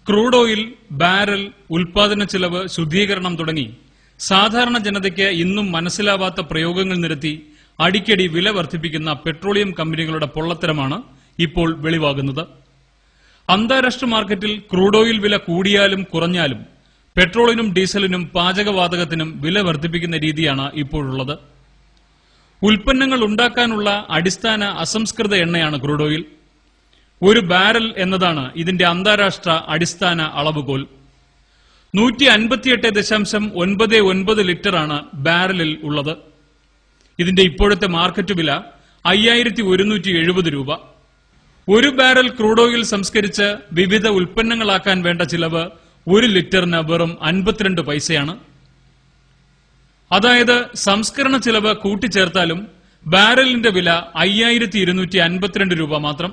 Crude oil, barrel, ഉൽപാദന ചെലവ്, ശുദ്ധീകരണം തുടങ്ങി സാധാരണ ജനതയ്ക്ക് ഇന്നും മനസ്സിലാവാത്ത പ്രയോഗങ്ങൾ നിരത്തി അടിക്കടി വില വർദ്ധിപ്പിക്കുന്ന പെട്രോളിയം കമ്പനികളുടെ പൊള്ളത്തരമാണ് ഇപ്പോൾ വെളിവാകുന്നത്. അന്താരാഷ്ട്ര മാർക്കറ്റിൽ ക്രൂഡ് ഓയിൽ വില കൂടിയാലും കുറഞ്ഞാലും പെട്രോളിനും ഡീസലിനും പാചകവാതകത്തിനും വില വർദ്ധിപ്പിക്കുന്ന രീതിയാണ് ഇപ്പോഴുള്ളത്. ഉൽപ്പന്നങ്ങൾ ഉണ്ടാക്കാനുള്ള അടിസ്ഥാന അസംസ്കൃത എണ്ണയാണ് ക്രൂഡ് ഓയിൽ. ഒരു ബാരൽ എന്നതാണ് ഇതിന്റെ അന്താരാഷ്ട്ര അടിസ്ഥാന അളവുകോൽ. 158.99 ലിറ്ററാണ് ബാരലിൽ ഉള്ളത്. ഇതിന്റെ ഇപ്പോഴത്തെ മാർക്കറ്റ് വില 5170 രൂപ. ഒരു ബാരൽ ക്രൂഡ് ഓയിൽ സംസ്കരിച്ച് വിവിധ ഉൽപ്പന്നങ്ങളാക്കാൻ വേണ്ട ചിലവ് 1 ലിറ്ററിന് വെറും 52 പൈസയാണ്. അതായത് സംസ്കരണ ചിലവ് കൂട്ടിച്ചേർത്താലും ബാരലിന്റെ വില 5252 രൂപ മാത്രം.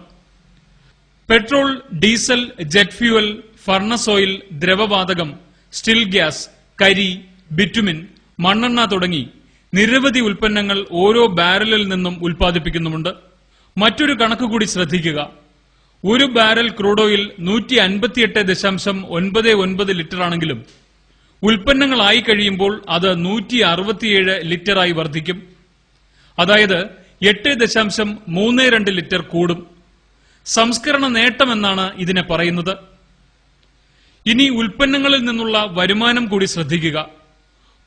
Petrol, diesel, jet fuel, furnace oil, ദ്രവവാതകം, സ്റ്റിൽ ഗ്യാസ്, കരി, ബിറ്റുമിൻ, മണ്ണെണ്ണ തുടങ്ങി നിരവധി ഉൽപ്പന്നങ്ങൾ ഓരോ ബാരലിൽ നിന്നും ഉൽപ്പാദിപ്പിക്കുന്നുമുണ്ട്. മറ്റൊരു കണക്ക് കൂടി ശ്രദ്ധിക്കുക. ഒരു ബാരൽ ക്രൂഡ് ഓയിൽ 158.99 ലിറ്ററാണെങ്കിലും ഉൽപ്പന്നങ്ങളായി കഴിയുമ്പോൾ അത് 167 ലിറ്ററായി വർദ്ധിക്കും. അതായത് 8.32 ലിറ്റർ കൂടും. സംസ്കരണ നേട്ടമെന്നാണ് ഇതിനെ പറയുന്നത്. ഇനി ഉൽപ്പന്നങ്ങളിൽ നിന്നുള്ള വരുമാനം കൂടി ശ്രദ്ധിക്കുക.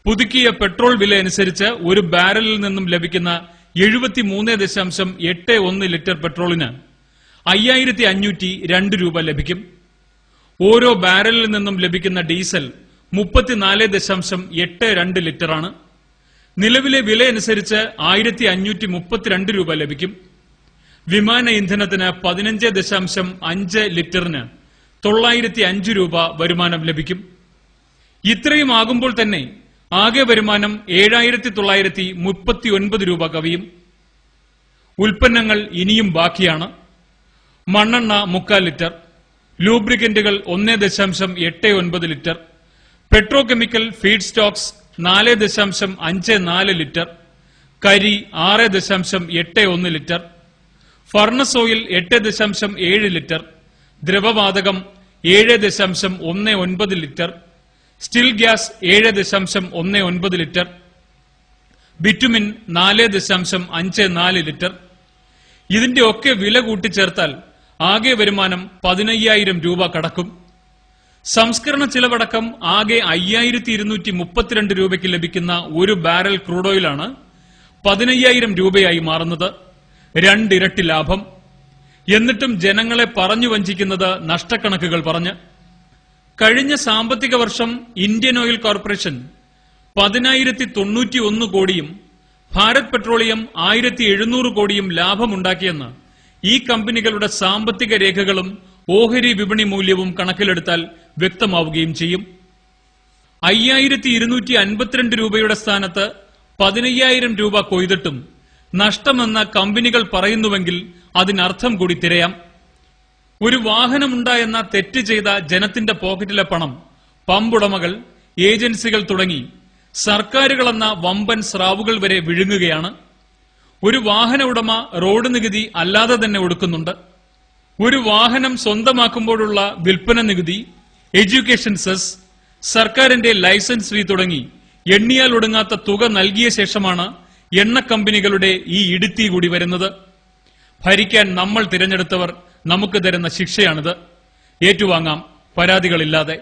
പുതുക്കിയ പെട്രോൾ വില അനുസരിച്ച് ഒരു ബാരലിൽ നിന്നും ലഭിക്കുന്ന 73.81 ലിറ്റർ പെട്രോളിന് 5502 രൂപ ലഭിക്കും. ഓരോ ബാരലിൽ നിന്നും ലഭിക്കുന്ന ഡീസൽ 34.82 ലിറ്ററാണ്. നിലവിലെ വില അനുസരിച്ച് 1532 രൂപ ലഭിക്കും. വിമാന ഇന്ധനത്തിന് 15.5 ലിറ്ററിന് 905 രൂപ വരുമാനം ലഭിക്കും. ഇത്രയും ആകുമ്പോൾ തന്നെ ആകെ വരുമാനം 7939 രൂപ കവിയും. ഉൽപ്പന്നങ്ങൾ ഇനിയും ബാക്കിയാണ്. മണ്ണെണ്ണ 3/4 ലിറ്റർ, ലൂബ്രിക്കന്റുകൾ 1.89 litre, petrochemical feed stocks 4.54 litre, കരി 6.81 ലിറ്റർ, ഫർണസ് ഓയിൽ 8.7 ലിറ്റർ, ദ്രവവാതകം 7.19 litre, still gas 7.19 litre, bitumen 4.54 litre. ഇതിന്റെ ഒക്കെ വില കൂട്ടിച്ചേർത്താൽ ആകെ വരുമാനം 15000 രൂപ കടക്കും. സംസ്കരണ ചിലവടക്കം ആകെ 5232 രൂപയ്ക്ക് ലഭിക്കുന്ന ഒരു ബാരൽ ക്രൂഡ് ഓയിലാണ് 15000 രൂപയായി മാറുന്നത്. 2 ഇരട്ടി ലാഭം. എന്നിട്ടും ജനങ്ങളെ പറഞ്ഞു വഞ്ചിക്കുന്നത് നഷ്ടക്കണക്കുകൾ പറഞ്ഞ്. കഴിഞ്ഞ സാമ്പത്തിക വർഷം ഇന്ത്യൻ ഓയിൽ കോർപ്പറേഷൻ 10,091 കോടിയും ഭാരത് പെട്രോളിയം 1700 കോടിയും ലാഭമുണ്ടാക്കിയെന്ന് ഈ കമ്പനികളുടെ സാമ്പത്തിക രേഖകളും ഓഹരി വിപണി മൂല്യവും കണക്കിലെടുത്താൽ വ്യക്തമാവുകയും ചെയ്യും. 5252 രൂപയുടെ സ്ഥാനത്ത് 15000 രൂപ കൊയ്തിട്ടും നഷ്ടമെന്ന് കമ്പനികൾ പറയുന്നുവെങ്കിൽ അതിനർത്ഥം കൂടി തിരയാം. ഒരു വാഹനമുണ്ടായെന്ന തെറ്റ് ചെയ്ത ജനത്തിന്റെ പോക്കറ്റിലെ പണം പമ്പുടമകൾ, ഏജൻസികൾ തുടങ്ങി സർക്കാരുകളെന്ന വമ്പൻ സ്രാവുകൾ വരെ വിഴുങ്ങുകയാണ്. ഒരു വാഹന ഉടമ റോഡ് നികുതി അല്ലാതെ തന്നെ ഒടുക്കുന്നുണ്ട്. ഒരു വാഹനം സ്വന്തമാക്കുമ്പോഴുള്ള വിൽപ്പന നികുതി, എഡ്യൂക്കേഷൻ സെസ്, സർക്കാരിന്റെ ലൈസൻസ് ഫീ തുടങ്ങി എണ്ണിയാൽ ഒടുങ്ങാത്ത തുക നൽകിയ ശേഷമാണ് എണ്ണ കമ്പനികളുടെ ഈ ഇടുത്തി കൂടി വരുന്നത്. ഭരിക്കാൻ നമ്മൾ തിരഞ്ഞെടുത്തവർ നമുക്ക് തരുന്ന ശിക്ഷയാണിത്. ഏറ്റുവാങ്ങാം പരാതികളില്ലാതെ.